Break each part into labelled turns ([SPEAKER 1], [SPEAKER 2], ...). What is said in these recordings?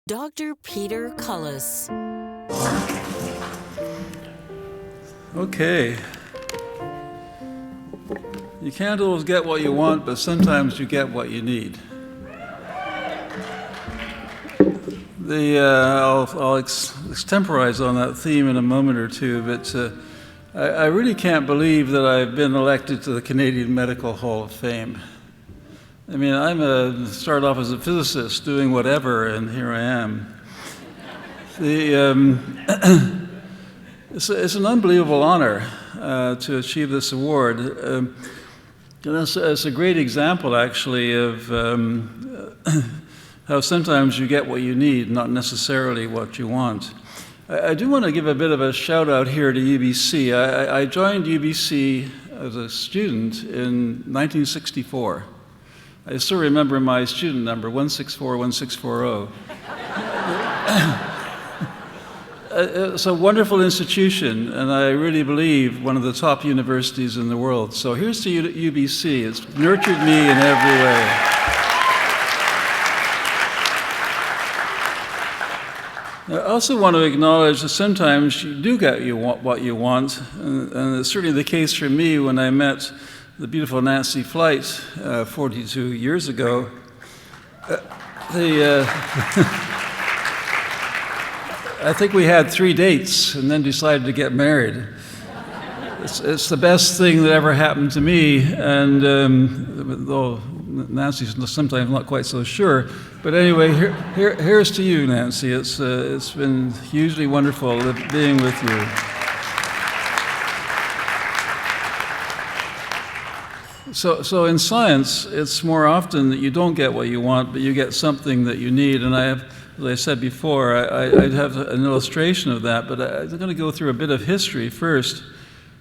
[SPEAKER 1] Dr. Pieter Cullis.
[SPEAKER 2] Okay. You can't always get what you want, but sometimes you get what you need. I'll extemporize on that theme in a moment or two, but I really can't believe that I've been elected to the Canadian Medical Hall of Fame. I mean, started off as a physicist doing whatever, and here I am. It's an unbelievable honor to achieve this award. And it's a great example, actually, of how sometimes you get what you need, not necessarily what you want. I do want to give a bit of a shout out here to UBC. I joined UBC as a student in 1964. I still remember my student number, 1641640. It's a wonderful institution, and I really believe one of the top universities in the world. So here's to UBC. It's nurtured me in every way. I also want to acknowledge that sometimes you do get what you want, and it's certainly the case for me when I met the beautiful Nancy Flight 42 years ago. I think we had 3 dates and then decided to get married. It's the best thing that ever happened to me, and though Nancy's sometimes not quite so sure. But anyway, here's to you, Nancy. It's been hugely wonderful being with you. So in science, it's more often that you don't get what you want, but you get something that you need. And as I said before, I'd have an illustration of that, but I'm going to go through a bit of history first.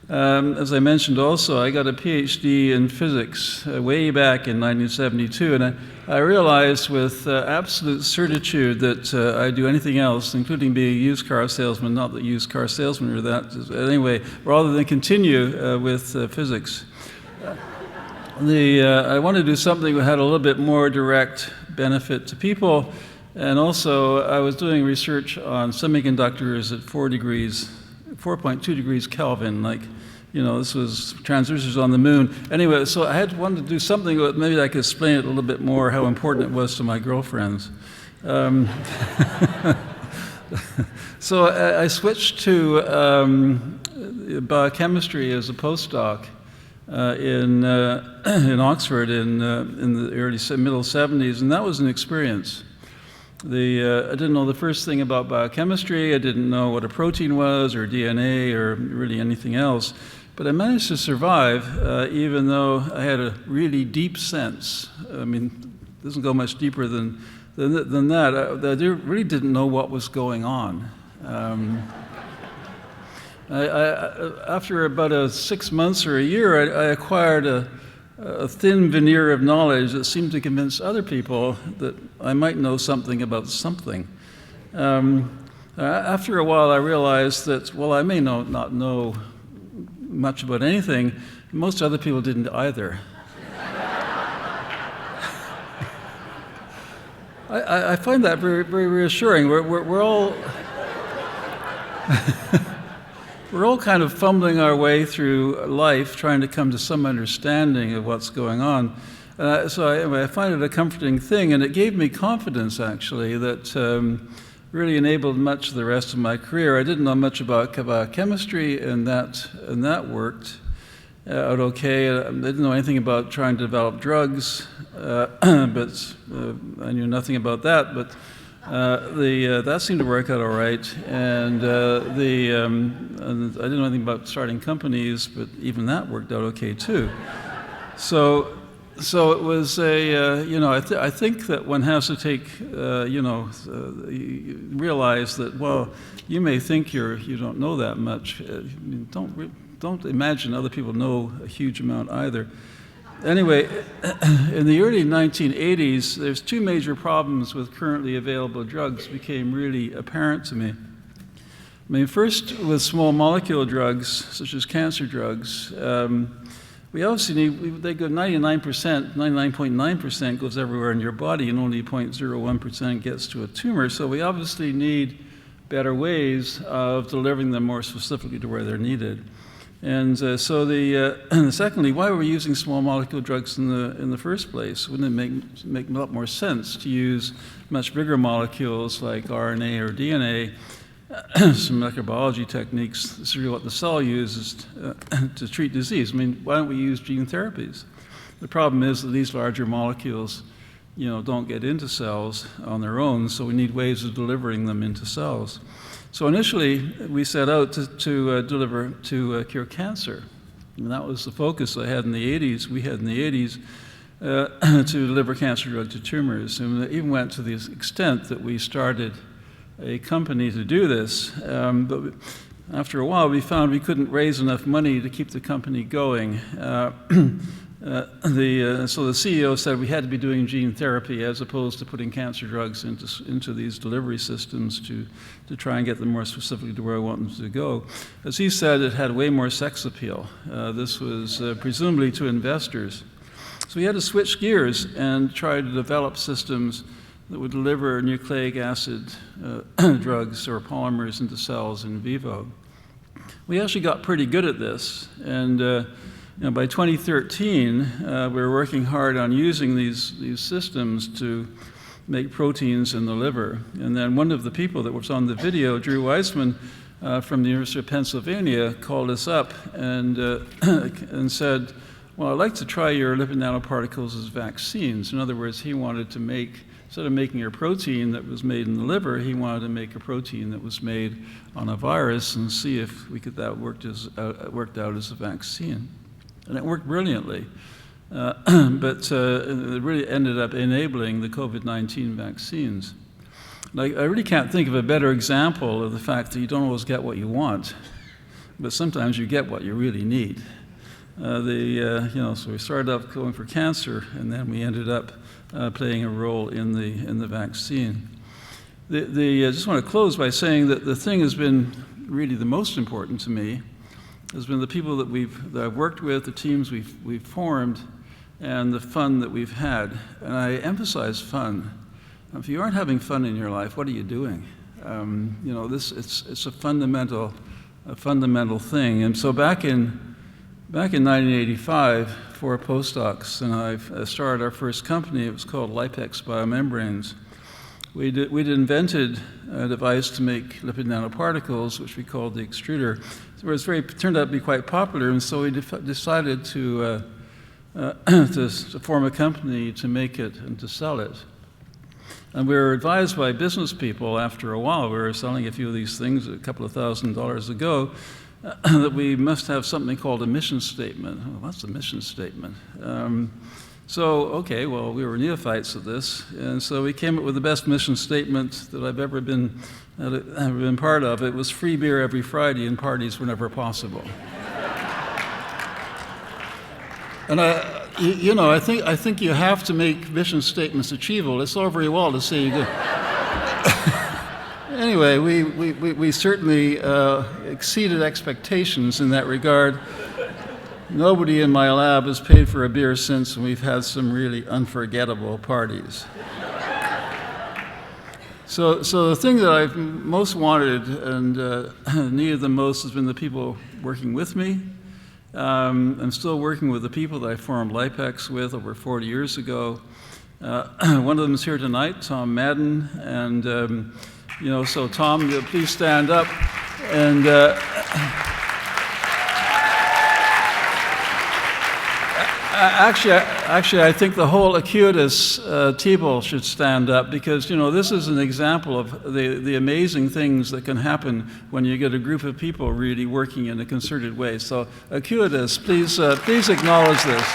[SPEAKER 2] As I mentioned also, I got a PhD in physics way back in 1972, and I realized with absolute certitude that I'd do anything else, including being a used car salesman, not that used car salesmen are that, anyway, rather than continue with physics. I wanted to do something that had a little bit more direct benefit to people, and also I was doing research on semiconductors at 4.2 degrees Kelvin, this was transistors on the moon. Anyway, so I wanted to do something that maybe I could explain it a little bit more, how important it was to my girlfriends. So I switched to biochemistry as a postdoc in Oxford in the middle 70s, and that was an experience. I didn't know the first thing about biochemistry. I didn't know what a protein was or DNA or really anything else. But I managed to survive, even though I had a really deep sense. I mean, it doesn't go much deeper than that. I really didn't know what was going on. After about 6 months or a year, I acquired a thin veneer of knowledge that seemed to convince other people that I might know something about something. After a while, I realized that, well, I may not know much about anything. Most other people didn't either. I find that very, very reassuring. We're all we're all kind of fumbling our way through life, trying to come to some understanding of what's going on. So I find it a comforting thing, and it gave me confidence, actually, that really enabled much of the rest of my career. I didn't know much about chemistry, and that worked out okay. I didn't know anything about trying to develop drugs, but I knew nothing about that. But that seemed to work out all right, and and I didn't know anything about starting companies, but even that worked out okay too. So it was I think that one has to take realize that, well, you may think you don't know that much. Don't imagine other people know a huge amount either. Anyway, in the early 1980s, there's 2 major problems with currently available drugs became really apparent to me. I mean, first, with small molecule drugs, such as cancer drugs, we obviously need, they go 99%, 99.9% goes everywhere in your body, and only 0.01% gets to a tumor. So we obviously need better ways of delivering them more specifically to where they're needed. And secondly, why were we using small molecule drugs in the first place? Wouldn't it make a lot more sense to use much bigger molecules like RNA or DNA, some molecular biology techniques? This is really what the cell uses to treat disease. I mean, why don't we use gene therapies? The problem is that these larger molecules, don't get into cells on their own, so we need ways of delivering them into cells. So initially, we set out to cure cancer. And that was the focus I had in the 80s. We had in the 80s to deliver cancer drug to tumors. And it even went to the extent that we started a company to do this. But after a while, we found we couldn't raise enough money to keep the company going. So the CEO said we had to be doing gene therapy as opposed to putting cancer drugs into these delivery systems to try and get them more specifically to where I want them to go. As he said, it had way more sex appeal. This was presumably to investors. So we had to switch gears and try to develop systems that would deliver nucleic acid drugs or polymers into cells in vivo. We actually got pretty good at this, and by 2013, we were working hard on using these systems to make proteins in the liver. And then one of the people that was on the video, Drew Weissman from the University of Pennsylvania, called us up and said, well, I'd like to try your lipid nanoparticles as vaccines. In other words, he wanted to make, instead of making a protein that was made in the liver, he wanted to make a protein that was made on a virus and see if that worked out as a vaccine. And it worked brilliantly, but it really ended up enabling the COVID-19 vaccines. I really can't think of a better example of the fact that you don't always get what you want, but sometimes you get what you really need. So we started off going for cancer, and then we ended up playing a role in the vaccine. I just want to close by saying that the thing has been really the most important to me has been the people that I've worked with, the teams we've formed, and the fun that we've had. And I emphasize fun. If you aren't having fun in your life, what are you doing? It's a fundamental thing. And so back in 1985, 4 postdocs and I started our first company. It was called Lipex Biomembranes. We'd invented a device to make lipid nanoparticles, which we called the extruder. So it turned out to be quite popular, and so we decided to form a company to make it and to sell it. And we were advised by business people after a while, we were selling a few of these things a couple of $1,000s ago, that we must have something called a mission statement. Oh, what's a mission statement? Okay, well, we were neophytes at this, and so we came up with the best mission statement that I've ever been part of. It was free beer every Friday and parties whenever possible. And I think you have to make mission statements achievable. It's all very well to say you go. Anyway, we certainly exceeded expectations in that regard. Nobody in my lab has paid for a beer since, and we've had some really unforgettable parties. So the thing that I've most wanted and needed the most has been the people working with me. I'm still working with the people that I formed Lipex with over 40 years ago. One of them is here tonight, Tom Madden, and so Tom, please stand up. And actually, I think the whole Acuitas table should stand up because, this is an example of the amazing things that can happen when you get a group of people really working in a concerted way. So, Acuitas, please acknowledge this.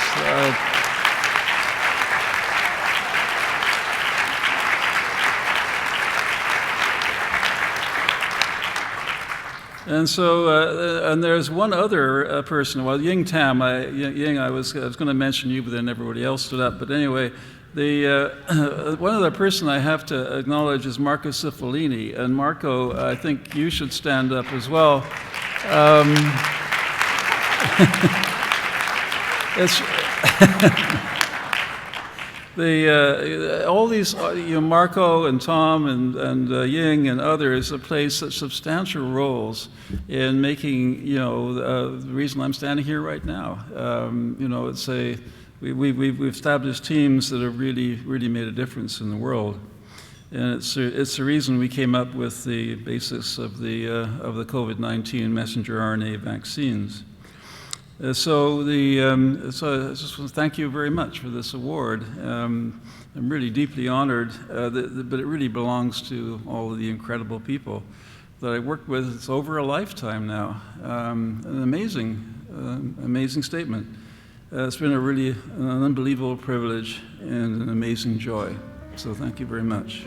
[SPEAKER 2] And so, and there's one other person. Well, Ying Tam, I was going to mention you, but then everybody else stood up. But anyway, one other person I have to acknowledge is Marco Cipollini. And Marco, I think you should stand up as well. it's all these, Marco and Tom and Ying and others have played such substantial roles in making, the reason I'm standing here right now. We've established teams that have really made a difference in the world. And it's the reason we came up with the basis of the COVID-19 messenger RNA vaccines. So I just want to thank you very much for this award. I'm really deeply honored, but it really belongs to all of the incredible people that I worked with. It's over a lifetime now. An amazing statement. It's been an unbelievable privilege and an amazing joy. So thank you very much.